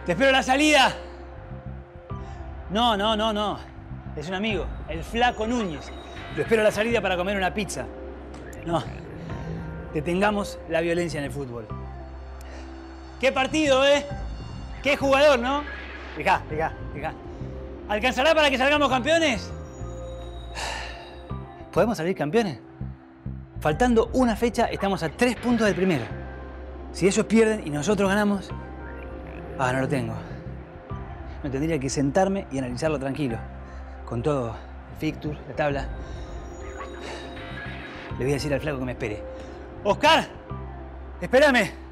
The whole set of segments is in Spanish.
Te espero a la salida. No. Es un amigo, el Flaco Núñez. Lo espero a la salida para comer una pizza. No. Detengamos la violencia en el fútbol. ¡Qué partido, eh! ¡Qué jugador, ¿no? Fijá. ¿Alcanzará para que salgamos campeones? ¿Podemos salir campeones? Faltando una fecha, estamos a 3 puntos del primero. Si ellos pierden y nosotros ganamos... no lo tengo. Me tendría que sentarme y analizarlo tranquilo. Con todo el fixture, la tabla. Le voy a decir al Flaco que me espere. ¡Oscar! ¡Espérame!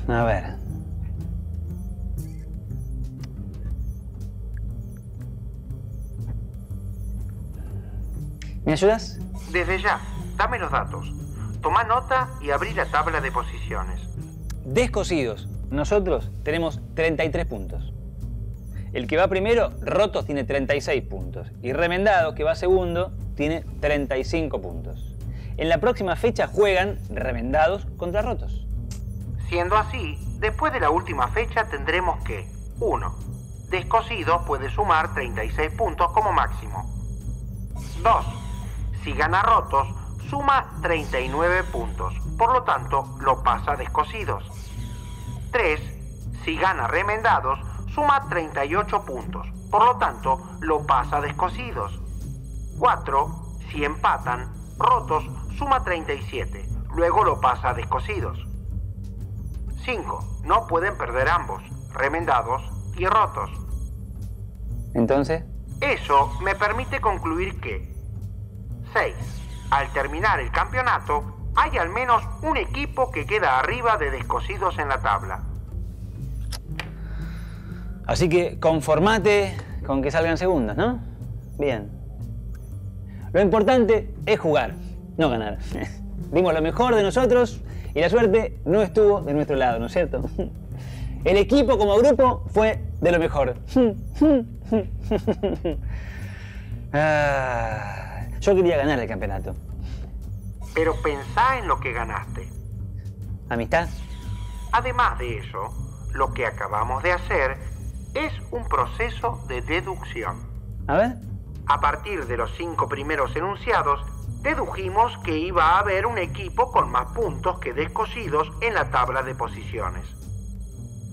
A ver. ¿Me ayudas? Desde ya, dame los datos. Toma nota y abrí la tabla de posiciones. Descosidos. Nosotros tenemos 33 puntos. El que va primero, Rotos, tiene 36 puntos. Y Remendado, que va segundo, tiene 35 puntos. En la próxima fecha juegan Remendados contra Rotos. Siendo así, después de la última fecha tendremos que 1. Descosidos puede sumar 36 puntos como máximo. 2. Si gana Rotos, suma 39 puntos. Por lo tanto, lo pasa a Descosidos. 3. Si gana Remendados, suma 38 puntos. Por lo tanto, lo pasa a Descosidos. 4. Si empatan, Rotos suma 37. Luego lo pasa a Descosidos. 5. No pueden perder ambos, Remendados y Rotos. ¿Entonces? Eso me permite concluir que 6. Al terminar el campeonato, hay al menos un equipo que queda arriba de Descosidos en la tabla. Así que conformate con que salgan segundos, ¿no? Bien. Lo importante es jugar, no ganar. Dimos lo mejor de nosotros y la suerte no estuvo de nuestro lado, ¿no es cierto? El equipo como grupo fue de lo mejor. Yo quería ganar el campeonato. Pero pensá en lo que ganaste. ¿Amistad? Además de eso, lo que acabamos de hacer es un proceso de deducción. A ver. A partir de los 5 primeros enunciados, dedujimos que iba a haber un equipo con más puntos que Descosidos en la tabla de posiciones.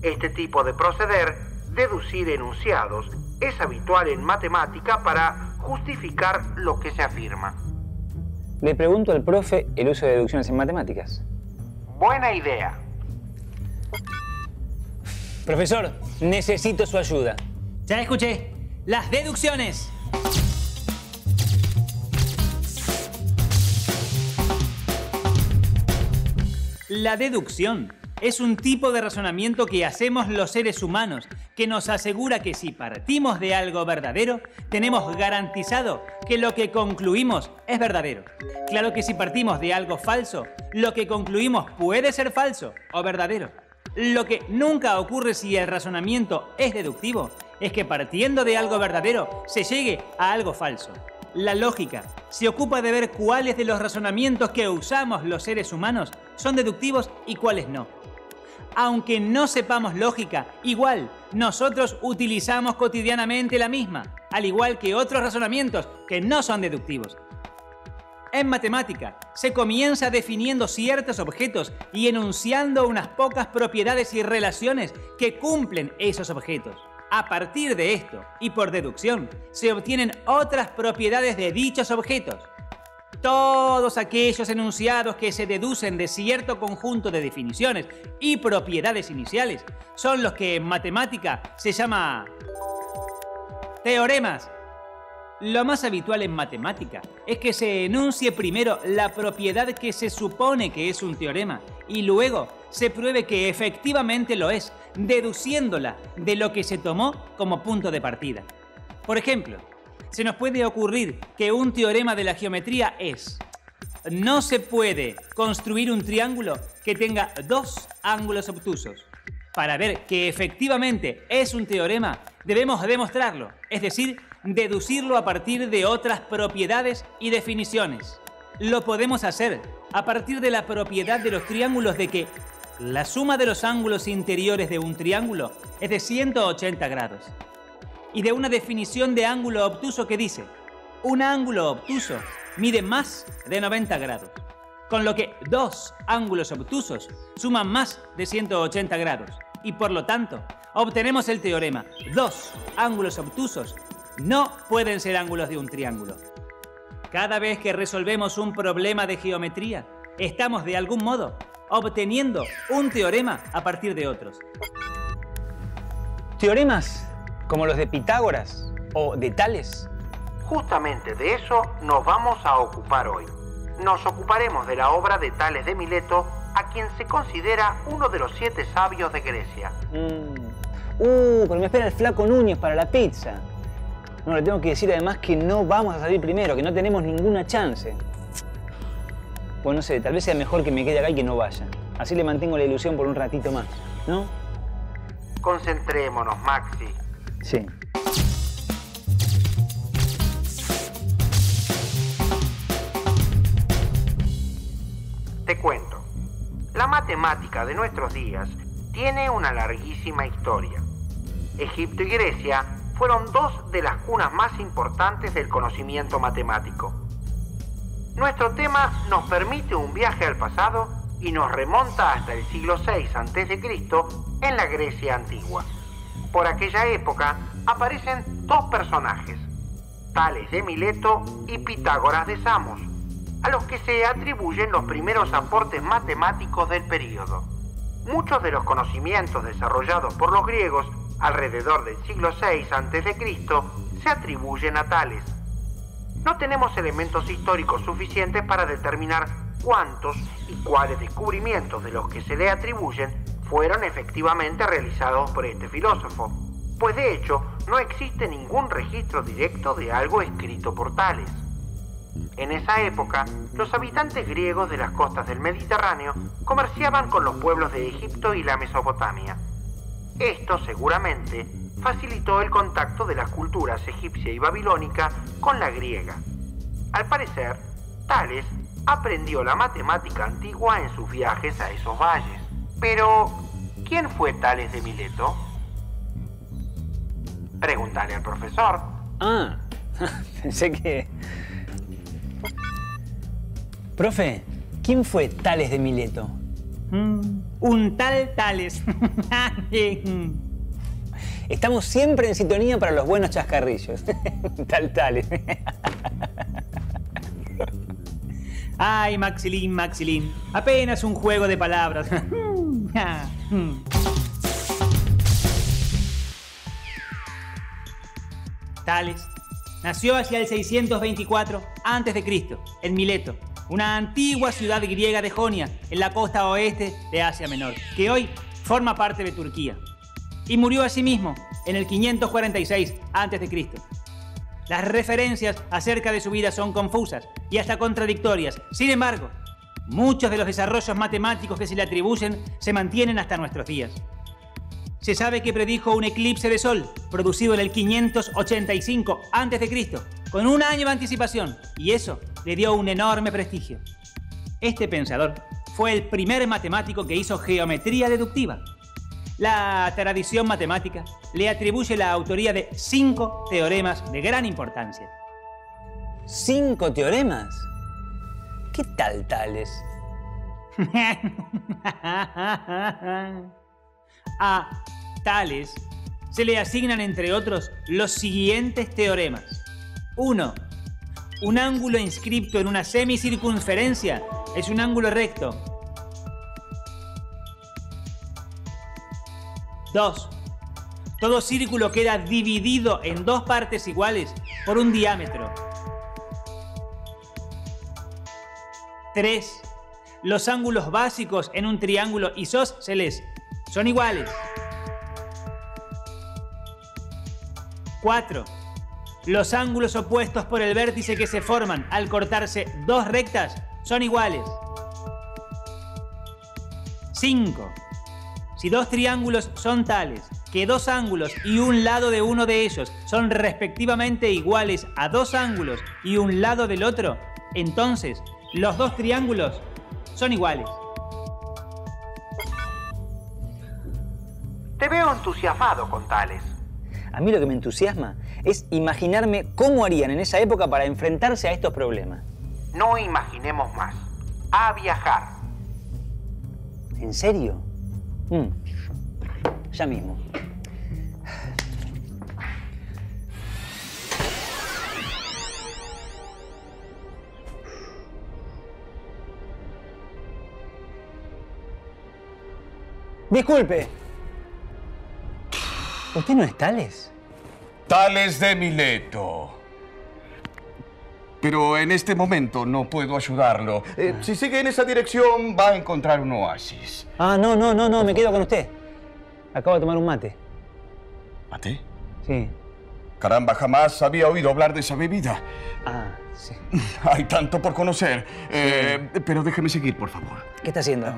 Este tipo de proceder, deducir enunciados, es habitual en matemática para justificar lo que se afirma. Le pregunto al profe el uso de deducciones en matemáticas. Buena idea. Profesor, necesito su ayuda. Ya escuché. Las deducciones. La deducción es un tipo de razonamiento que hacemos los seres humanos que nos asegura que si partimos de algo verdadero, tenemos garantizado que lo que concluimos es verdadero. Claro que si partimos de algo falso, lo que concluimos puede ser falso o verdadero. Lo que nunca ocurre si el razonamiento es deductivo es que partiendo de algo verdadero se llegue a algo falso. La lógica se ocupa de ver cuáles de los razonamientos que usamos los seres humanos son deductivos y cuáles no. Aunque no sepamos lógica, igual nosotros utilizamos cotidianamente la misma, al igual que otros razonamientos que no son deductivos. En matemática se comienza definiendo ciertos objetos y enunciando unas pocas propiedades y relaciones que cumplen esos objetos. A partir de esto, y por deducción, se obtienen otras propiedades de dichos objetos. Todos aquellos enunciados que se deducen de cierto conjunto de definiciones y propiedades iniciales son los que en matemática se llama teoremas. Lo más habitual en matemática es que se enuncie primero la propiedad que se supone que es un teorema y luego se pruebe que efectivamente lo es, deduciéndola de lo que se tomó como punto de partida. Por ejemplo, se nos puede ocurrir que un teorema de la geometría es: no se puede construir un triángulo que tenga dos ángulos obtusos. Para ver que efectivamente es un teorema, debemos demostrarlo, es decir, deducirlo a partir de otras propiedades y definiciones. Lo podemos hacer a partir de la propiedad de los triángulos de que la suma de los ángulos interiores de un triángulo es de 180 grados. Y de una definición de ángulo obtuso que dice: un ángulo obtuso mide más de 90 grados. Con lo que dos ángulos obtusos suman más de 180 grados. Y por lo tanto, obtenemos el teorema: dos ángulos obtusos no pueden ser ángulos de un triángulo. Cada vez que resolvemos un problema de geometría, estamos de algún modo obteniendo un teorema a partir de otros. ¿Teoremas como los de Pitágoras o de Tales? Justamente de eso nos vamos a ocupar hoy. Nos ocuparemos de la obra de Tales de Mileto, a quien se considera uno de los 7 sabios de Grecia. Pero me espera el flaco Núñez para la pizza. No, le tengo que decir además que no vamos a salir primero, que no tenemos ninguna chance. Pues no sé, tal vez sea mejor que me quede acá y que no vaya. Así le mantengo la ilusión por un ratito más, ¿no? Concentrémonos, Maxi. Sí. Te cuento. La matemática de nuestros días tiene una larguísima historia. Egipto y Grecia fueron dos de las cunas más importantes del conocimiento matemático. Nuestro tema nos permite un viaje al pasado y nos remonta hasta el siglo VI a.C. en la Grecia antigua. Por aquella época aparecen dos personajes, Tales de Mileto y Pitágoras de Samos, a los que se atribuyen los primeros aportes matemáticos del período. Muchos de los conocimientos desarrollados por los griegos alrededor del siglo VI a.C. se atribuyen a Tales. No tenemos elementos históricos suficientes para determinar cuántos y cuáles descubrimientos de los que se le atribuyen fueron efectivamente realizados por este filósofo, pues de hecho no existe ningún registro directo de algo escrito por Tales. En esa época, los habitantes griegos de las costas del Mediterráneo comerciaban con los pueblos de Egipto y la Mesopotamia. Esto seguramente facilitó el contacto de las culturas egipcia y babilónica con la griega. Al parecer, Tales aprendió la matemática antigua en sus viajes a esos valles. Pero, ¿quién fue Tales de Mileto? Pregúntale al profesor. Pensé que... Profe, ¿quién fue Tales de Mileto? Un tal Tales. Estamos siempre en sintonía para los buenos chascarrillos. Tal Tales. Ay, Maxilín. Apenas un juego de palabras. Tales nació hacia el 624 a.C. en Mileto, una antigua ciudad griega de Jonia, en la costa oeste de Asia Menor, que hoy forma parte de Turquía. Y murió asimismo en el 546 a.C. Las referencias acerca de su vida son confusas y hasta contradictorias. Sin embargo, muchos de los desarrollos matemáticos que se le atribuyen se mantienen hasta nuestros días. Se sabe que predijo un eclipse de sol producido en el 585 a.C., con un año de anticipación, y eso le dio un enorme prestigio. Este pensador fue el primer matemático que hizo geometría deductiva. La tradición matemática le atribuye la autoría de 5 teoremas de gran importancia. ¿5 teoremas? ¿Qué tal Tales? A Tales se le asignan, entre otros, los siguientes teoremas. 1. Un ángulo inscripto en una semicircunferencia es un ángulo recto. 2. Todo círculo queda dividido en 2 partes iguales por un diámetro. 3. Los ángulos básicos en un triángulo isósceles son iguales. 4. Los ángulos opuestos por el vértice que se forman al cortarse dos rectas son iguales. 5. Si dos triángulos son tales que dos ángulos y un lado de uno de ellos son respectivamente iguales a dos ángulos y un lado del otro, entonces los dos triángulos son iguales. Te veo entusiasmado con Tales. A mí lo que me entusiasma es imaginarme cómo harían en esa época para enfrentarse a estos problemas. No imaginemos más. A viajar. ¿En serio? Ya mismo. Disculpe. ¿Usted no es Tales? Tales de Mileto. Pero en este momento no puedo ayudarlo. Si sigue en esa dirección, va a encontrar un oasis. Ah, no, me quedo con usted. Acabo de tomar un mate. ¿Mate? Sí. Caramba, jamás había oído hablar de esa bebida. Ah, sí. Hay tanto por conocer. Pero déjeme seguir, por favor. ¿Qué está haciendo?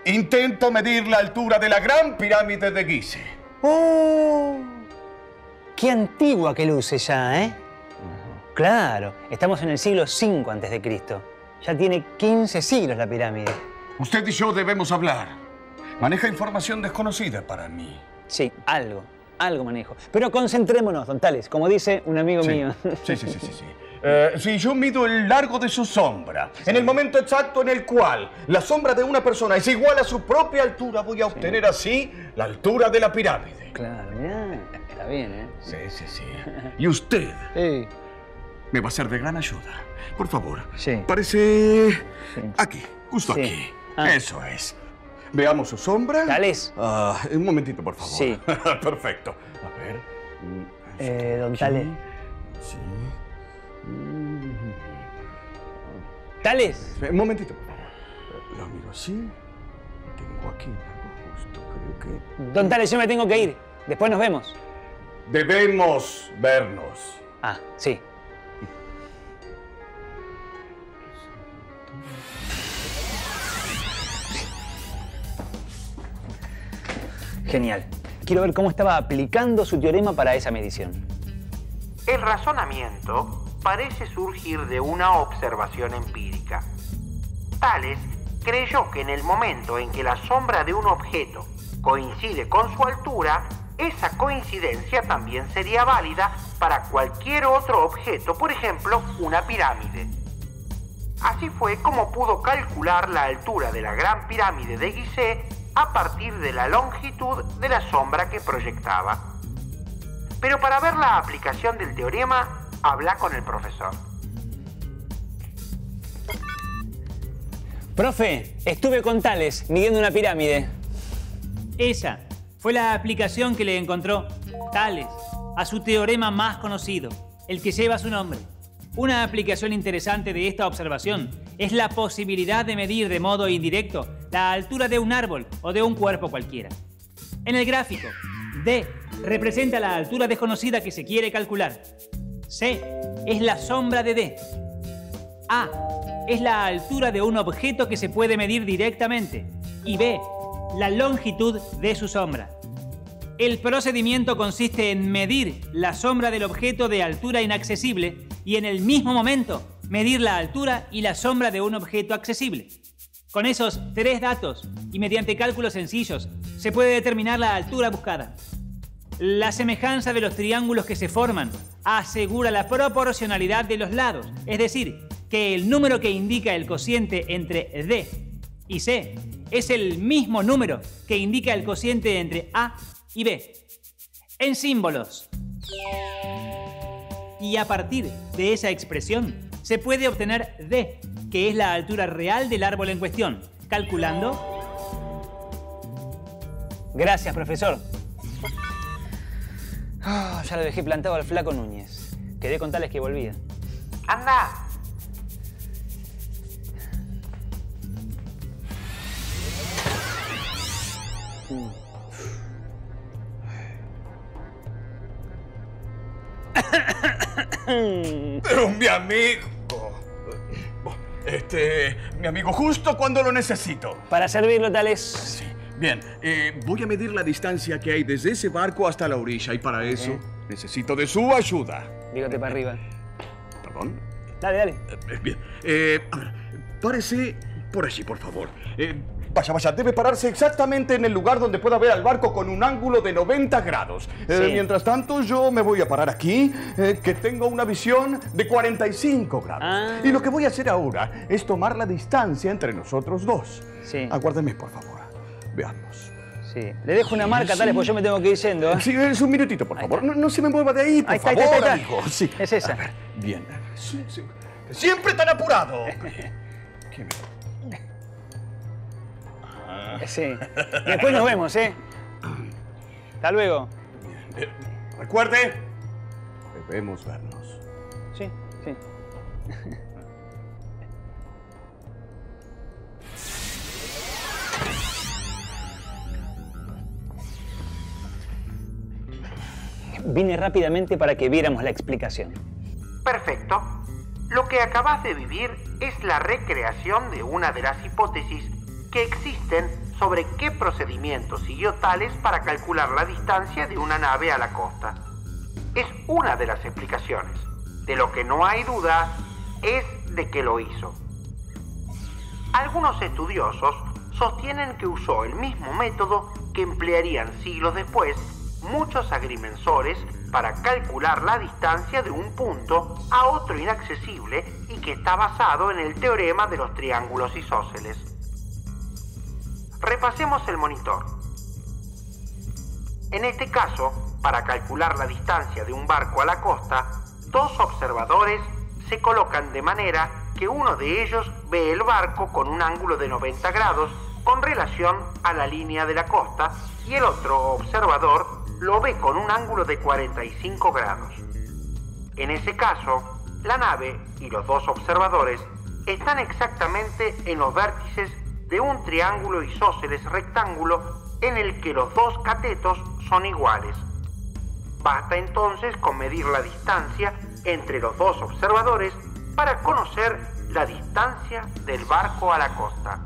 Intento medir la altura de la gran pirámide de Gizeh. ¡Oh! ¡Qué antigua que luce ya, eh! Claro, estamos en el siglo V a.C. Ya tiene 15 siglos la pirámide. Usted y yo debemos hablar. Maneja información desconocida para mí. Sí, algo manejo. Pero concentrémonos, don Tales, como dice un amigo mío. Sí. Si yo mido el largo de su sombra, en el momento exacto en el cual la sombra de una persona es igual a su propia altura, voy a obtener así la altura de la pirámide. Claro, mirá, está bien, ¿eh? Sí. Y usted me va a ser de gran ayuda. Por favor, parece aquí, justo aquí. Eso es. Veamos su sombra. Tales. Un momentito, por favor. Sí. Perfecto. A ver. Don Tales. Sí. Tales. Un momentito, por favor. Lo miro así. Tengo aquí algo justo, creo que... Don Tales, yo me tengo que ir. Después nos vemos. Debemos vernos. Ah, sí. Genial. Quiero ver cómo estaba aplicando su teorema para esa medición. El razonamiento parece surgir de una observación empírica. Tales creyó que en el momento en que la sombra de un objeto coincide con su altura, esa coincidencia también sería válida para cualquier otro objeto, por ejemplo, una pirámide. Así fue como pudo calcular la altura de la gran pirámide de Gizeh a partir de la longitud de la sombra que proyectaba. Pero para ver la aplicación del teorema, habla con el profesor. Profe, estuve con Tales midiendo una pirámide. Esa fue la aplicación que le encontró Tales a su teorema más conocido, el que lleva su nombre. Una aplicación interesante de esta observación es la posibilidad de medir de modo indirecto la altura de un árbol o de un cuerpo cualquiera. En el gráfico, D representa la altura desconocida que se quiere calcular. C es la sombra de D. A es la altura de un objeto que se puede medir directamente. Y B, la longitud de su sombra. El procedimiento consiste en medir la sombra del objeto de altura inaccesible y en el mismo momento medir la altura y la sombra de un objeto accesible. Con esos tres datos y mediante cálculos sencillos se puede determinar la altura buscada. La semejanza de los triángulos que se forman asegura la proporcionalidad de los lados, es decir, que el número que indica el cociente entre D y C es el mismo número que indica el cociente entre A y B. En símbolos. Y a partir de esa expresión se puede obtener D, que es la altura real del árbol en cuestión, calculando... Gracias, profesor. Ya lo dejé plantado al flaco Núñez. Quedé con Tales que volvía. ¡Anda! Pero mi amigo... mi amigo, justo cuando lo necesito. Para servirlo, Tales. Sí. Bien, voy a medir la distancia que hay desde ese barco hasta la orilla y para eso necesito de su ayuda. Bigote para arriba. ¿Perdón? Dale, dale. Bien, a ver, párese por allí, por favor. Vaya, debe pararse exactamente en el lugar donde pueda ver al barco con un ángulo de 90 grados. Sí. Mientras tanto, yo me voy a parar aquí, que tengo una visión de 45 grados. Ah. Y lo que voy a hacer ahora es tomar la distancia entre nosotros dos. Sí. Aguárdeme, por favor. Veamos. Sí. Le dejo una marca, Tales, porque yo me tengo que ir yendo. ¿Eh? Sí, es un minutito, por favor. No se me mueva de ahí, por Ahí está, favor, ahí está. amigo. Sí. Es esa. A ver, bien. Sí. Siempre tan apurado. ¿Qué me... Sí. Después nos vemos, ¿eh? Hasta luego. Recuerde, debemos vernos. Sí, sí. Vine rápidamente para que viéramos la explicación. Perfecto. Lo que acabas de vivir es la recreación de una de las hipótesis que existen sobre qué procedimiento siguió Tales para calcular la distancia de una nave a la costa. Es una de las explicaciones. De lo que no hay duda es de que lo hizo. Algunos estudiosos sostienen que usó el mismo método que emplearían siglos después muchos agrimensores para calcular la distancia de un punto a otro inaccesible y que está basado en el teorema de los triángulos isósceles. Repasemos el monitor. En este caso, para calcular la distancia de un barco a la costa, dos observadores se colocan de manera que uno de ellos ve el barco con un ángulo de 90 grados con relación a la línea de la costa y el otro observador lo ve con un ángulo de 45 grados. En ese caso, la nave y los dos observadores están exactamente en los vértices de un triángulo isósceles rectángulo en el que los dos catetos son iguales. Basta entonces con medir la distancia entre los dos observadores para conocer la distancia del barco a la costa.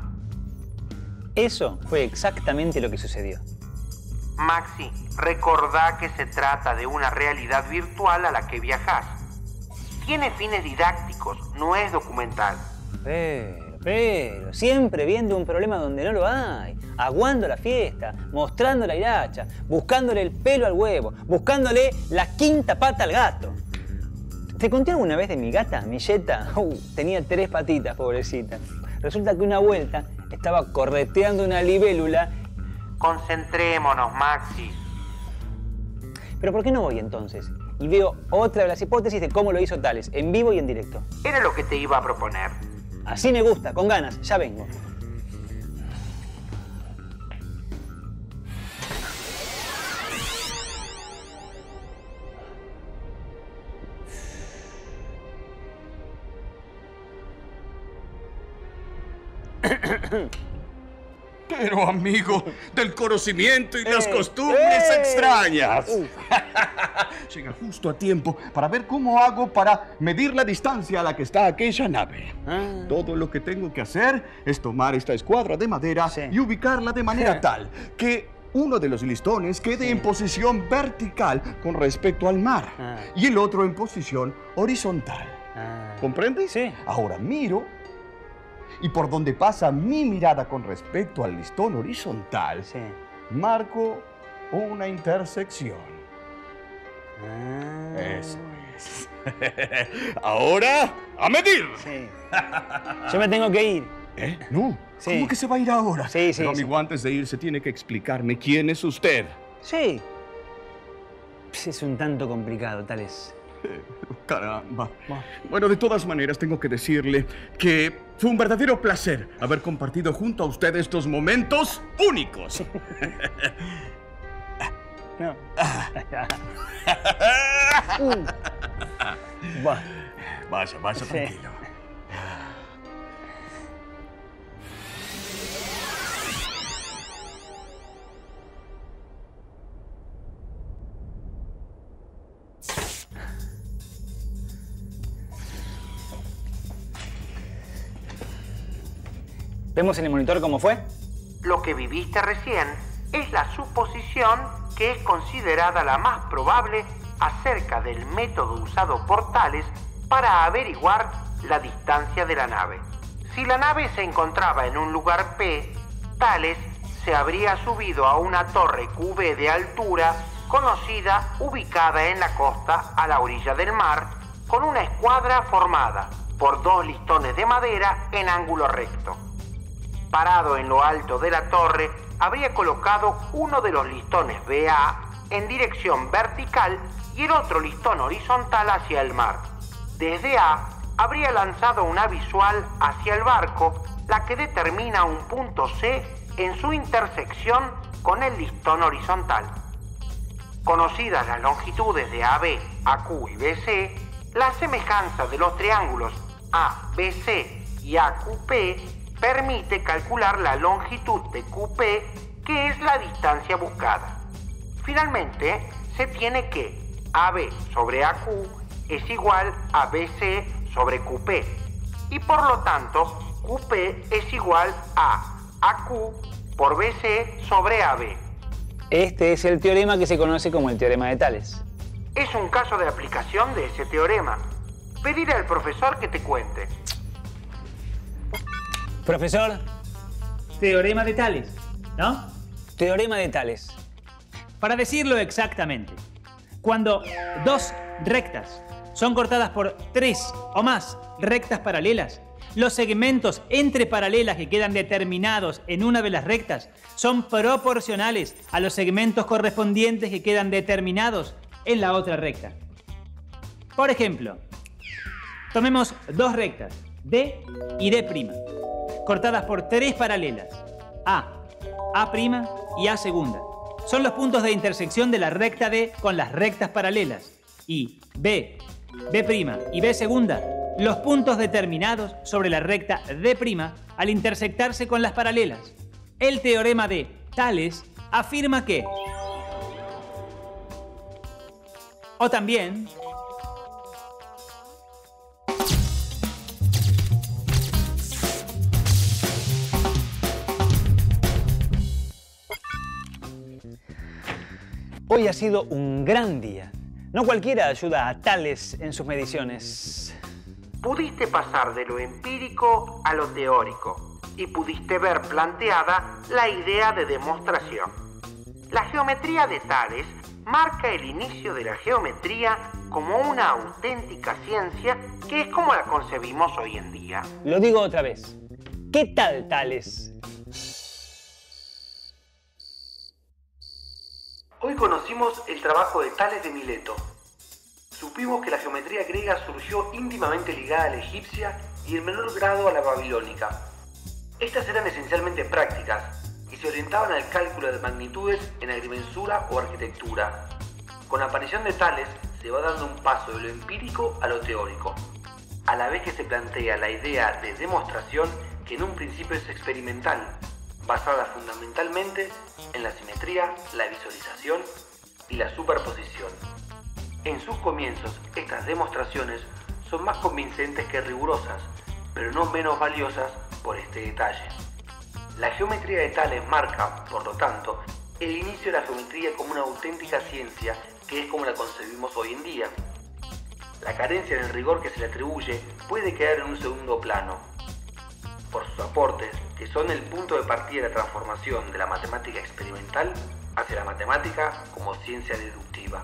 Eso fue exactamente lo que sucedió. Maxi, recordá que se trata de una realidad virtual a la que viajás. Tiene fines didácticos, no es documental. Pero, siempre viendo un problema donde no lo hay, aguando la fiesta, mostrando la hilacha, buscándole el pelo al huevo, buscándole la quinta pata al gato. ¿Te conté alguna vez de mi gata, Milleta? Tenía 3 patitas, pobrecita. Resulta que una vuelta estaba correteando una libélula. Concentrémonos, Maxi. ¿Pero por qué no voy entonces? Y veo otra de las hipótesis de cómo lo hizo Tales, en vivo y en directo. Era lo que te iba a proponer. Así me gusta, con ganas, ya vengo. Pero, amigo, del conocimiento y las costumbres extrañas. Llega justo a tiempo para ver cómo hago para medir la distancia a la que está aquella nave. Todo lo que tengo que hacer es tomar esta escuadra de madera y ubicarla de manera tal que uno de los listones quede en posición vertical con respecto al mar y el otro en posición horizontal. ¿Comprendes? Sí. Ahora miro y por donde pasa mi mirada con respecto al listón horizontal, marco una intersección. Eso es. Ahora, ¡a medir! Sí. Yo me tengo que ir. No. Sí. ¿Cómo que se va a ir ahora? Sí. Pero, amigo, antes de irse tiene que explicarme quién es usted. Sí. Es un tanto complicado, Tales. Caramba. Bueno, de todas maneras, tengo que decirle que fue un verdadero placer haber compartido junto a usted estos momentos únicos. No. Vaya, tranquilo. ¿Vemos en el monitor cómo fue? Lo que viviste recién es la suposición que es considerada la más probable acerca del método usado por Tales para averiguar la distancia de la nave. Si la nave se encontraba en un lugar P, Tales se habría subido a una torre QB de altura conocida, ubicada en la costa a la orilla del mar, con una escuadra formada por 2 listones de madera en ángulo recto. Parado en lo alto de la torre, habría colocado uno de los listones BA en dirección vertical y el otro listón horizontal hacia el mar. Desde A, habría lanzado una visual hacia el barco, la que determina un punto C en su intersección con el listón horizontal. Conocidas las longitudes de AB, AQ y BC, la semejanza de los triángulos ABC y AQP permite calcular la longitud de QP, que es la distancia buscada. Finalmente, se tiene que AB sobre AQ es igual a BC sobre QP, y por lo tanto, QP es igual a AQ por BC sobre AB. Este es el teorema que se conoce como el teorema de Tales. Es un caso de aplicación de ese teorema. Pediré al profesor que te cuente. Profesor, Teorema de Tales, ¿no? teorema de Tales. Para decirlo exactamente, cuando 2 rectas son cortadas por 3 o más rectas paralelas, los segmentos entre paralelas que quedan determinados en una de las rectas son proporcionales a los segmentos correspondientes que quedan determinados en la otra recta. Por ejemplo, tomemos 2 rectas, D y D', cortadas por 3 paralelas, A', A' y A segunda. Son los puntos de intersección de la recta D con las rectas paralelas. Y B', B' y B segunda, los puntos determinados sobre la recta D' al intersectarse con las paralelas. El teorema de Tales afirma que... O también... Hoy ha sido un gran día. No cualquiera ayuda a Tales en sus mediciones. Pudiste pasar de lo empírico a lo teórico y pudiste ver planteada la idea de demostración. La geometría de Tales marca el inicio de la geometría como una auténtica ciencia que es como la concebimos hoy en día. Lo digo otra vez. ¿Qué tal, Tales? Hoy conocimos el trabajo de Tales de Mileto. Supimos que la geometría griega surgió íntimamente ligada a la egipcia y en menor grado a la babilónica. Estas eran esencialmente prácticas y se orientaban al cálculo de magnitudes en agrimensura o arquitectura. Con la aparición de Tales se va dando un paso de lo empírico a lo teórico, a la vez que se plantea la idea de demostración que en un principio es experimental, basada fundamentalmente en la simetría, la visualización y la superposición. En sus comienzos, estas demostraciones son más convincentes que rigurosas, pero no menos valiosas por este detalle. La geometría de Tales marca, por lo tanto, el inicio de la geometría como una auténtica ciencia que es como la concebimos hoy en día. La carencia del rigor que se le atribuye puede quedar en un segundo plano, por sus aportes, que son el punto de partida de la transformación de la matemática experimental hacia la matemática como ciencia deductiva.